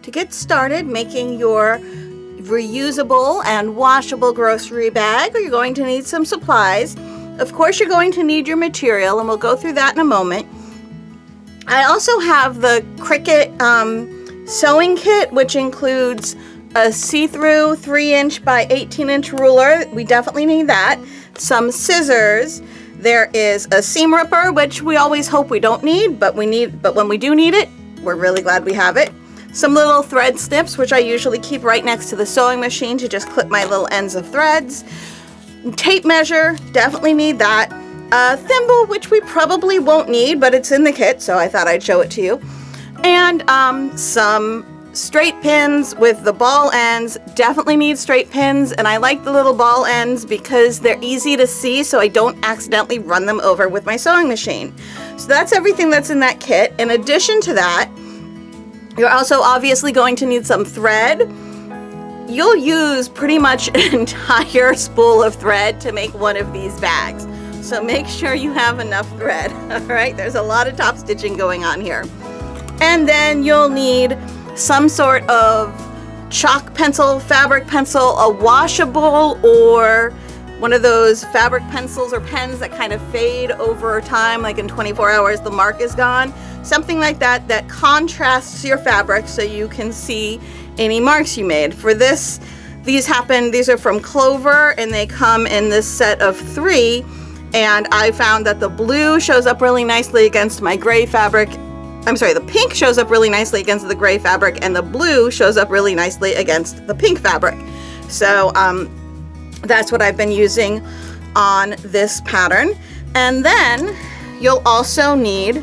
to get started making your reusable and washable grocery bag, you're going to need some supplies. Of course, you're going to need your material, and we'll go through that in a moment. I also have the Cricut sewing kit, which includes a see-through 3-inch by 18-inch ruler. We definitely need that. Some scissors. There is a seam ripper, which we always hope we don't need, but when we do need it, we're really glad we have it. Some little thread snips, which I usually keep right next to the sewing machine to just clip my little ends of threads. Tape measure, definitely need that. A thimble, which we probably won't need, but it's in the kit, so I thought I'd show it to you. And some straight pins with the ball ends. Definitely need straight pins, and I like the little ball ends because they're easy to see, so I don't accidentally run them over with my sewing machine. So that's everything that's in that kit. In addition to that, you're also obviously going to need some thread. You'll use pretty much an entire spool of thread to make one of these bags. So make sure you have enough thread, all right? There's a lot of top stitching going on here. And then you'll need some sort of chalk pencil, fabric pencil, a washable, or one of those fabric pencils or pens that kind of fade over time, like in 24 hours the mark is gone. Something like that that contrasts your fabric so you can see any marks you made. For this, these are from Clover, and they come in this set of 3. And I found that the blue shows up really nicely against my gray fabric. I'm sorry, the pink shows up really nicely against the gray fabric, and the blue shows up really nicely against the pink fabric. So that's what I've been using on this pattern. And then you'll also need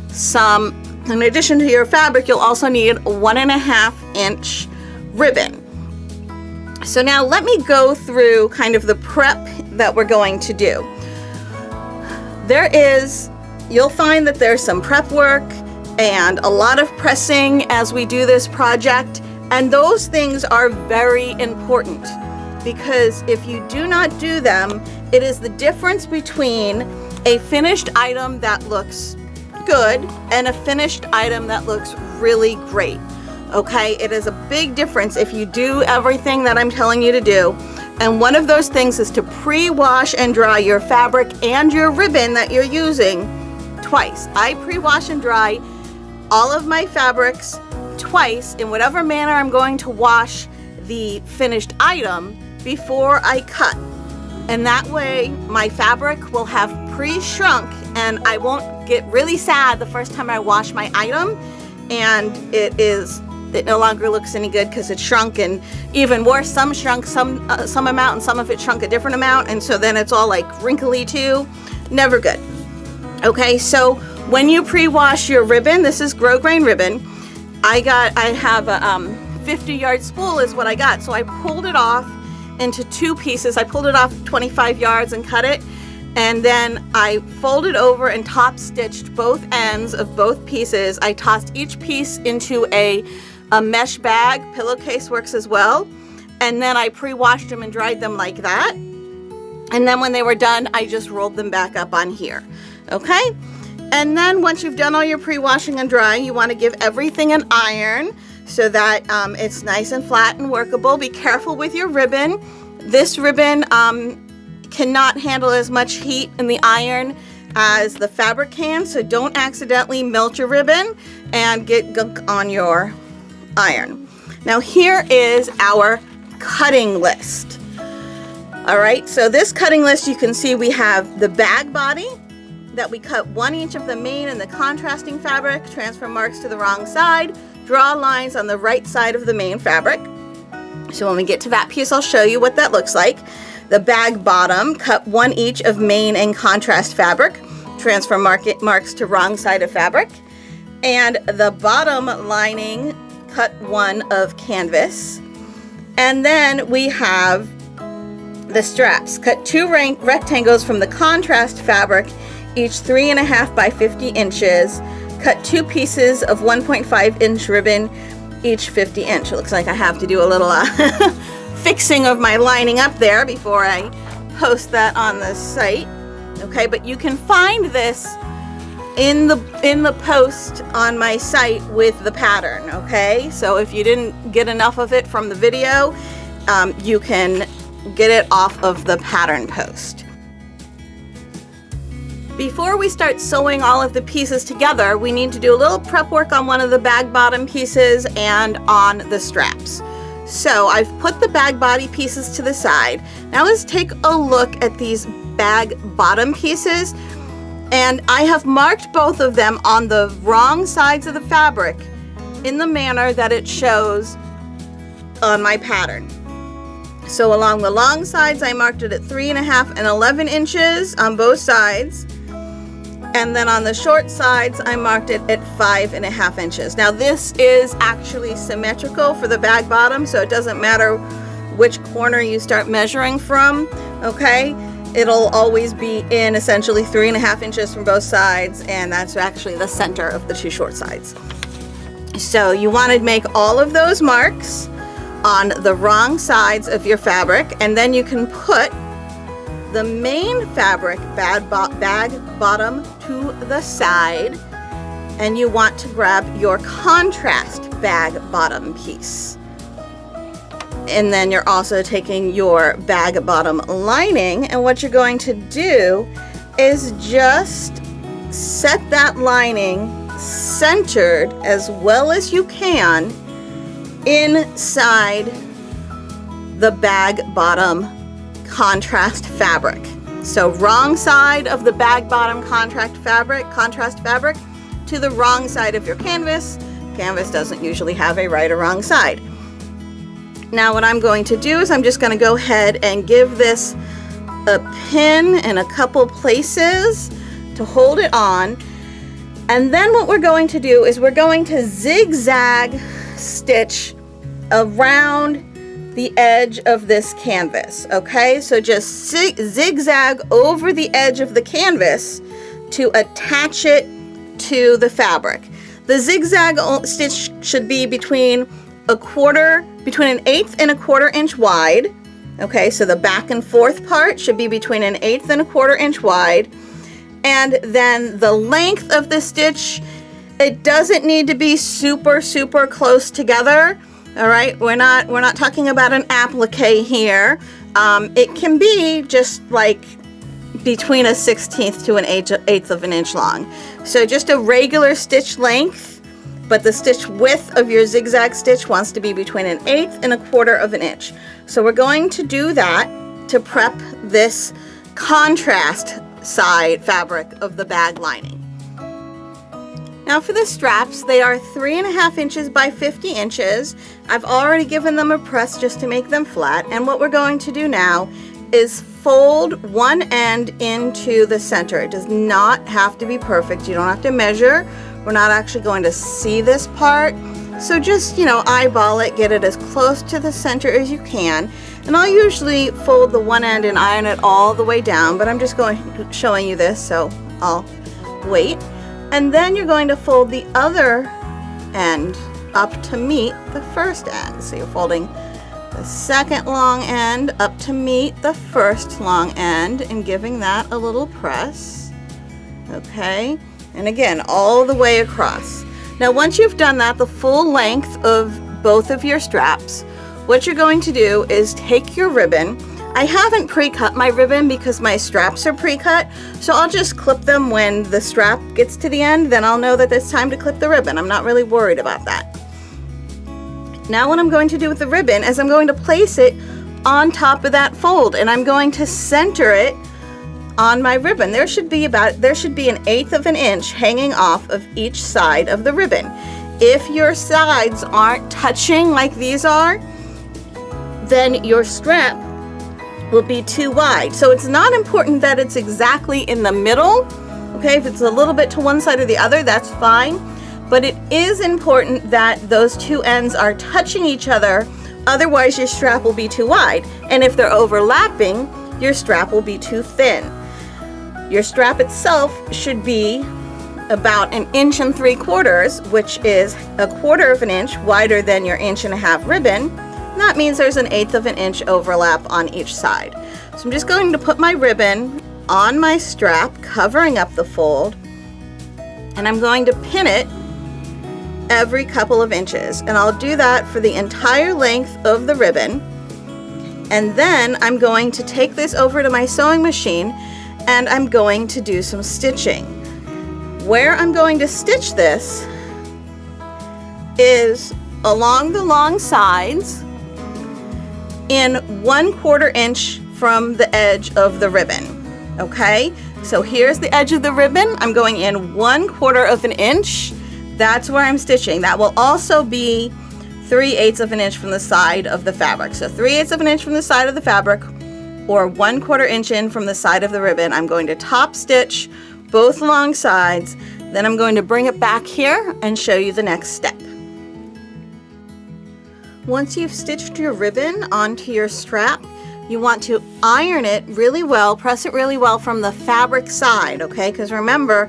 some, in addition to your fabric, you'll also need a 1.5-inch ribbon. So now let me go through kind of the prep that we're going to do. You'll find that there's some prep work and a lot of pressing as we do this project, and those things are very important because if you do not do them, it is the difference between a finished item that looks good and a finished item that looks really great. Okay, it is a big difference if you do everything that I'm telling you to do. And one of those things is to pre-wash and dry your fabric and your ribbon that you're using twice. I pre-wash and dry all of my fabrics twice in whatever manner I'm going to wash the finished item before I cut. And that way my fabric will have pre-shrunk and I won't get really sad the first time I wash my item and it no longer looks any good because it's shrunk, and even worse, some shrunk some amount and some of it shrunk a different amount, and so then it's all like wrinkly too. Never good. Okay, so when you pre-wash your ribbon, this is grosgrain ribbon. I have a 50-yard spool is what I got, so I pulled it off into 2 pieces. I pulled it off 25 yards and cut it, and then I folded over and top stitched both ends of both pieces. I tossed each piece into a mesh bag. Pillowcase works as well. And then I pre-washed them and dried them like that. And then when they were done, I just rolled them back up on here. Okay? And then once you've done all your pre-washing and drying, you want to give everything an iron so that it's nice and flat and workable. Be careful with your ribbon. This ribbon cannot handle as much heat in the iron as the fabric can, so don't accidentally melt your ribbon and get gunk on your iron. Now here is our cutting list. All right, so this cutting list, you can see we have the bag body that we cut 1 inch of the main and the contrasting fabric, transfer marks to the wrong side, draw lines on the right side of the main fabric. So when we get to that piece, I'll show you what that looks like. The bag bottom, cut 1 each of main and contrast fabric, transfer marks to wrong side of fabric. And the bottom lining, cut 1 of canvas. And then we have the straps. Cut 2 rectangles from the contrast fabric, each 3.5 by 50 inches. Cut 2 pieces of 1.5-inch ribbon, each 50 inch. It looks like I have to do a little fixing of my lining up there before I post that on the site. Okay, but you can find this in the post on my site with the pattern, okay? So if you didn't get enough of it from the video, you can get it off of the pattern post. Before we start sewing all of the pieces together, we need to do a little prep work on one of the bag bottom pieces and on the straps. So I've put the bag body pieces to the side. Now let's take a look at these bag bottom pieces. And I have marked both of them on the wrong sides of the fabric in the manner that it shows on my pattern. So along the long sides, I marked it at 3.5 and 11 inches on both sides. And then on the short sides, I marked it at 5.5 inches. Now this is actually symmetrical for the bag bottom, so it doesn't matter which corner you start measuring from, okay? It'll always be in essentially 3.5 inches from both sides, and that's actually the center of the two short sides. So you want to make all of those marks on the wrong sides of your fabric, and then you can put the main fabric bag bottom to the side, and you want to grab your contrast bag bottom piece. And then you're also taking your bag bottom lining, and what you're going to do is just set that lining centered as well as you can inside the bag bottom contrast fabric. So wrong side of the bag bottom contrast fabric to the wrong side of your canvas. Canvas doesn't usually have a right or wrong side. Now what I'm going to do is I'm just going to go ahead and give this a pin in a couple places to hold it on. And then what we're going to do is we're going to zigzag stitch around the edge of this canvas, okay? So just zigzag over the edge of the canvas to attach it to the fabric. The zigzag stitch should be between an 1/8 and 1/4 inch wide, okay? So the back and forth part should be between 1/8 and 1/4 inch wide. And then the length of the stitch, it doesn't need to be super close together. All right, we're not talking about an applique here. It can be just like between 1/16 to 1/8 of an inch long. So just a regular stitch length, but the stitch width of your zigzag stitch wants to be between 1/8 and 1/4 of an inch. So we're going to do that to prep this contrast side fabric of the bag lining. Now for the straps, they are 3.5 inches by 50 inches. I've already given them a press just to make them flat. And what we're going to do now is fold one end into the center. It does not have to be perfect. You don't have to measure. We're not actually going to see this part. So just, eyeball it, get it as close to the center as you can. And I'll usually fold the one end and iron it all the way down, but I'm just showing you this, so I'll wait. And then you're going to fold the other end up to meet the first end. So you're folding the second long end up to meet the first long end and giving that a little press. Okay, and again, all the way across. Now once you've done that, the full length of both of your straps, what you're going to do is take your ribbon. I haven't pre-cut my ribbon because my straps are pre-cut, so I'll just clip them when the strap gets to the end, then I'll know that it's time to clip the ribbon. I'm not really worried about that. Now what I'm going to do with the ribbon is I'm going to place it on top of that fold, and I'm going to center it on my ribbon. There should be 1/8 of an inch hanging off of each side of the ribbon. If your sides aren't touching like these are, then your strap will be too wide. So it's not important that it's exactly in the middle. Okay, if it's a little bit to one side or the other, that's fine. But it is important that those two ends are touching each other, otherwise your strap will be too wide. And if they're overlapping, your strap will be too thin. Your strap itself should be about 1.75 inches, which is 1/4 of an inch wider than your 1.5 inch ribbon. That means there's 1/8 of an inch overlap on each side. So I'm just going to put my ribbon on my strap, covering up the fold. and I'm going to pin it every couple of inches, and I'll do that for the entire length of the ribbon. And then I'm going to take this over to my sewing machine and I'm going to do some stitching. Where I'm going to stitch this is along the long sides in 1/4 inch from the edge of the ribbon. Okay, so here's the edge of the ribbon. I'm going in 1/4 of an inch. That's where I'm stitching. That will also be 3/8 of an inch from the side of the fabric. So 3/8 of an inch from the side of the fabric, or 1/4 inch in from the side of the ribbon. I'm going to top stitch both long sides. Then I'm going to bring it back here and show you the next step. Once you've stitched your ribbon onto your strap, you want to iron it really well, press it really well from the fabric side, okay? Because remember,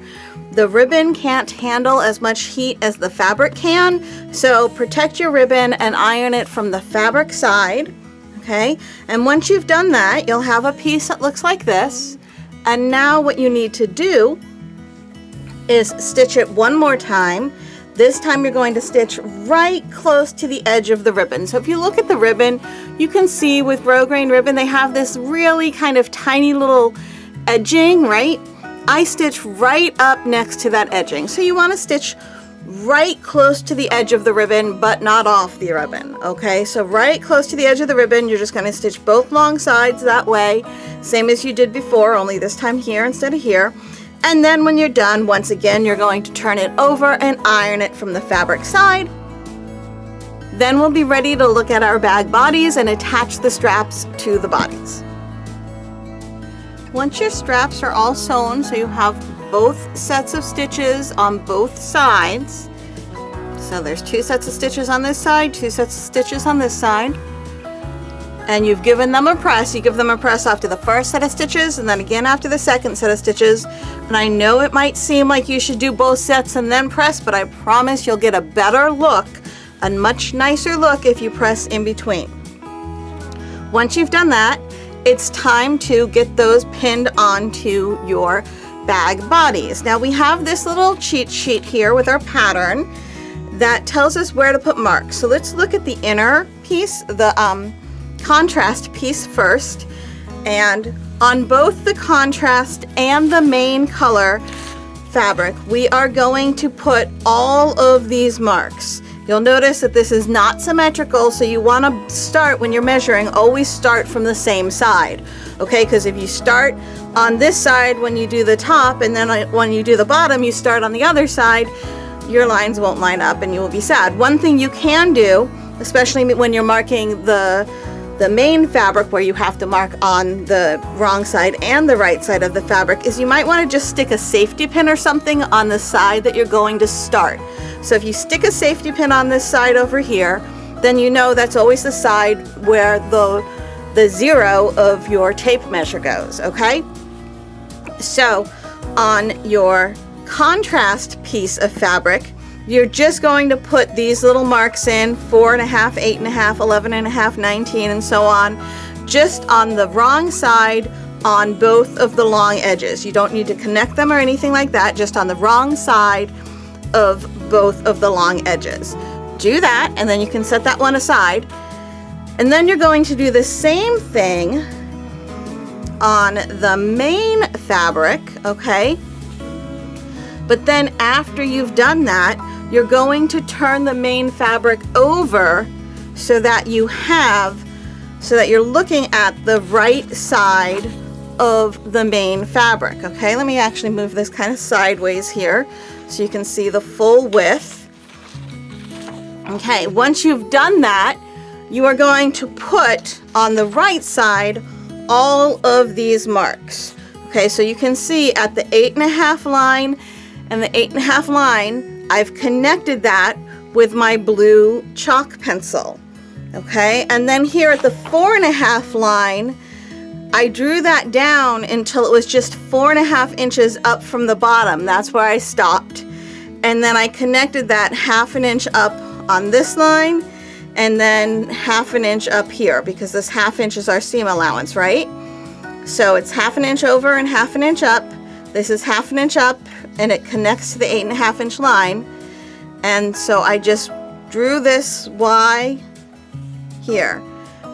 the ribbon can't handle as much heat as the fabric can, so protect your ribbon and iron it from the fabric side, okay? And once you've done that, you'll have a piece that looks like this. And now what you need to do is stitch it one more time. This time you're going to stitch right close to the edge of the ribbon. So if you look at the ribbon, you can see with grosgrain ribbon, they have this really kind of tiny little edging, right? I stitch right up next to that edging. So you want to stitch right close to the edge of the ribbon, but not off the ribbon, okay? So right close to the edge of the ribbon, you're just going to stitch both long sides that way, same as you did before, only this time here instead of here. And then when you're done, once again, you're going to turn it over and iron it from the fabric side. Then we'll be ready to look at our bag bodies and attach the straps to the bodies. Once your straps are all sewn, so you have both sets of stitches on both sides. So there's 2 sets of stitches on this side, 2 sets of stitches on this side. And you've given them a press. You give them a press after the first set of stitches and then again after the second set of stitches. And I know it might seem like you should do both sets and then press, but I promise you'll get a better look, a much nicer look if you press in between. Once you've done that, it's time to get those pinned onto your bag bodies. Now we have this little cheat sheet here with our pattern that tells us where to put marks. So let's look at the inner piece, the contrast piece first. And on both the contrast and the main color fabric, we are going to put all of these marks. You'll notice that this is not symmetrical, so you want to start, when you're measuring, always start from the same side, okay? Because if you start on this side when you do the top, and then when you do the bottom, you start on the other side, your lines won't line up and you will be sad. One thing you can do, especially when you're marking the main fabric where you have to mark on the wrong side and the right side of the fabric, is you might want to just stick a safety pin or something on the side that you're going to start. So if you stick a safety pin on this side over here, then you know that's always the side where the 0 of your tape measure goes, okay? So on your contrast piece of fabric, you're just going to put these little marks in, 4.5, 8.5, 11.5, 19, and so on, just on the wrong side on both of the long edges. You don't need to connect them or anything like that, just on the wrong side of both of the long edges. Do that, and then you can set that one aside. And then you're going to do the same thing on the main fabric, okay? But then after you've done that, you're going to turn the main fabric over so that you're looking at the right side of the main fabric, okay? Let me actually move this kind of sideways here so you can see the full width. Okay, once you've done that, you are going to put on the right side all of these marks. Okay, so you can see at the 8.5 line and the 8.5 line, I've connected that with my blue chalk pencil. Okay, and then here at the 4.5 line, I drew that down until it was just 4.5 inches up from the bottom. That's where I stopped. And then I connected that 1/2 inch up on this line and then 1/2 inch up here, because this 1/2 inch is our seam allowance, right? So it's 1/2 inch over and 1/2 inch up. This is 1/2 inch up and it connects to the 8.5 inch line. And so I just drew this Y here,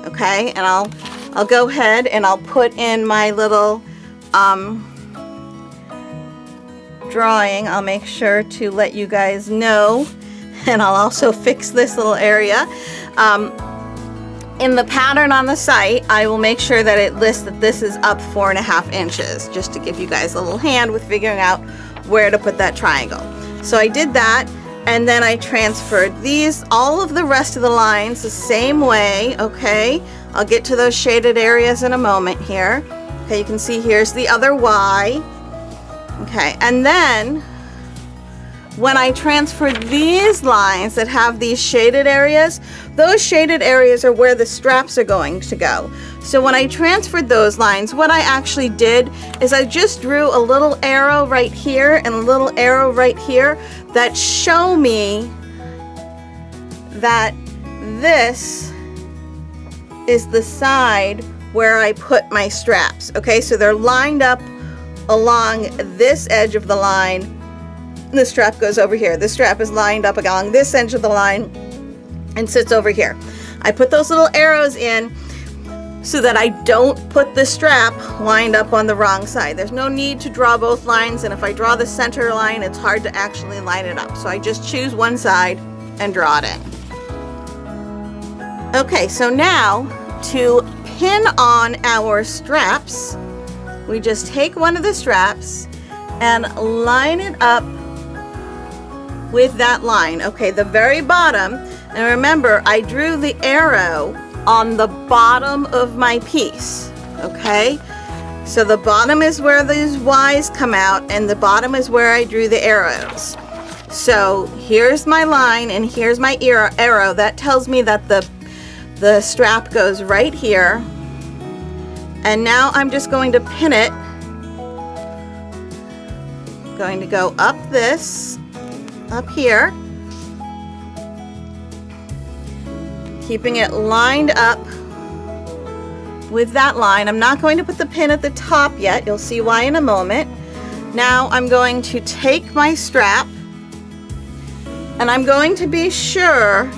okay? And I'll go ahead and I'll put in my little drawing. I'll make sure to let you guys know, and I'll also fix this little area. In the pattern on the site, I will make sure that it lists that this is up 4.5 inches, just to give you guys a little hand with figuring out where to put that triangle. So I did that, and then I transferred all of the rest of the lines the same way, okay? I'll get to those shaded areas in a moment here. Okay, you can see here's the other Y. Okay, and then when I transfer these lines that have these shaded areas, those shaded areas are where the straps are going to go. So when I transferred those lines, what I actually did is I just drew a little arrow right here and a little arrow right here that show me that this is the side where I put my straps. Okay, so they're lined up along this edge of the line. The strap goes over here. The strap is lined up along this edge of the line and sits over here. I put those little arrows in so that I don't put the strap lined up on the wrong side. There's no need to draw both lines, and if I draw the center line, it's hard to actually line it up. So I just choose one side and draw it in. Okay, so now to pin on our straps, we just take one of the straps and line it up with that line. Okay, the very bottom, and remember I drew the arrow on the bottom of my piece. Okay, so the bottom is where these Y's come out, and the bottom is where I drew the arrows. So here's my line and here's my arrow. That tells me that the strap goes right here, and now I'm just going to pin it. Going to go up here, keeping it lined up with that line. I'm not going to put the pin at the top yet. You'll see why in a moment. Now I'm going to take my strap, and I'm going to be sure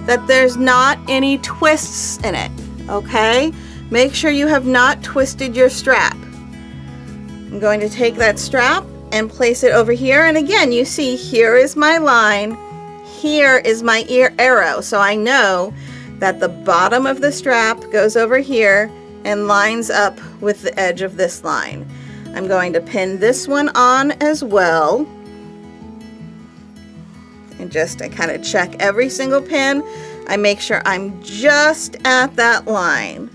that there's not any twists in it, okay? Make sure you have not twisted your strap. I'm going to take that strap and place it over here, and again, you see here is my line, here is my arrow, so I know that the bottom of the strap goes over here and lines up with the edge of this line. I'm going to pin this one on as well, and I kind of check every single pin. I make sure I'm just at that line.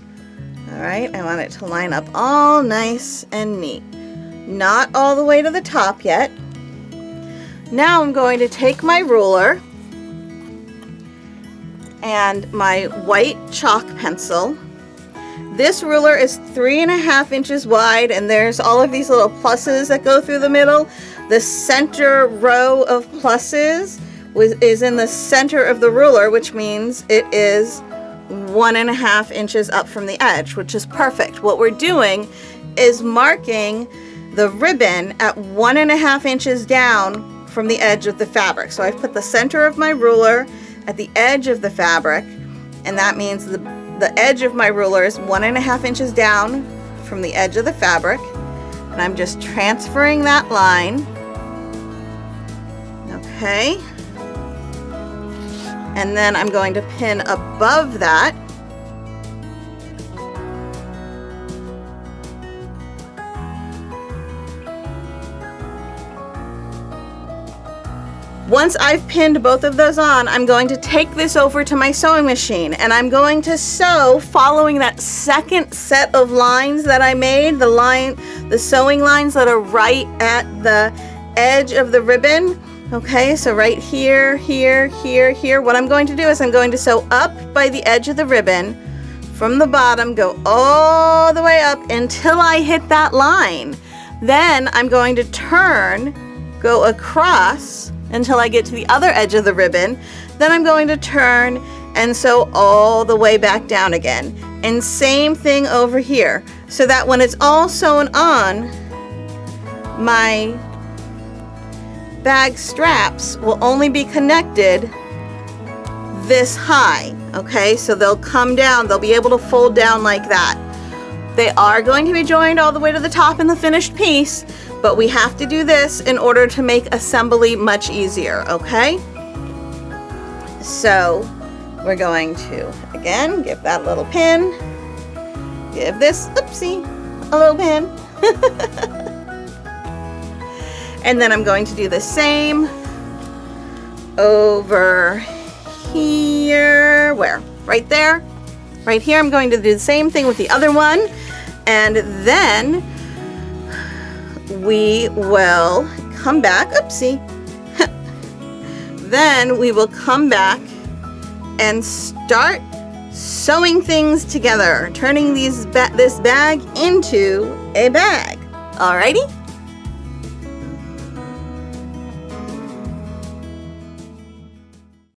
All right, I want it to line up all nice and neat. Not all the way to the top yet. Now I'm going to take my ruler and my white chalk pencil. This ruler is 3.5 inches wide, and there's all of these little pluses that go through the middle. The center row of pluses is in the center of the ruler, which means it is 1.5 inches up from the edge, which is perfect. What we're doing is marking the ribbon at 1.5 inches down from the edge of the fabric. So I've put the center of my ruler at the edge of the fabric, and that means the edge of my ruler is 1.5 inches down from the edge of the fabric, and I'm just transferring that line. Okay, and then I'm going to pin above that. Once I've pinned both of those on, I'm going to take this over to my sewing machine, and I'm going to sew following that second set of lines that I made, the sewing lines that are right at the edge of the ribbon. Okay, so right here, here, here, here. What I'm going to do is I'm going to sew up by the edge of the ribbon from the bottom, go all the way up until I hit that line. Then I'm going to turn, go across until I get to the other edge of the ribbon. Then I'm going to turn and sew all the way back down again. And same thing over here, so that when it's all sewn on, my bag straps will only be connected this high, okay? So they'll come down, they'll be able to fold down like that. They are going to be joined all the way to the top in the finished piece, but we have to do this in order to make assembly much easier, okay? So we're going to, again, give that little pin, give this, oopsie, a little pin. And then I'm going to do the same over here, where? Right there? Right here, I'm going to do the same thing with the other one. And then we will come back, oopsie. Then we will come back and start sewing things together, turning this bag into a bag. Alrighty?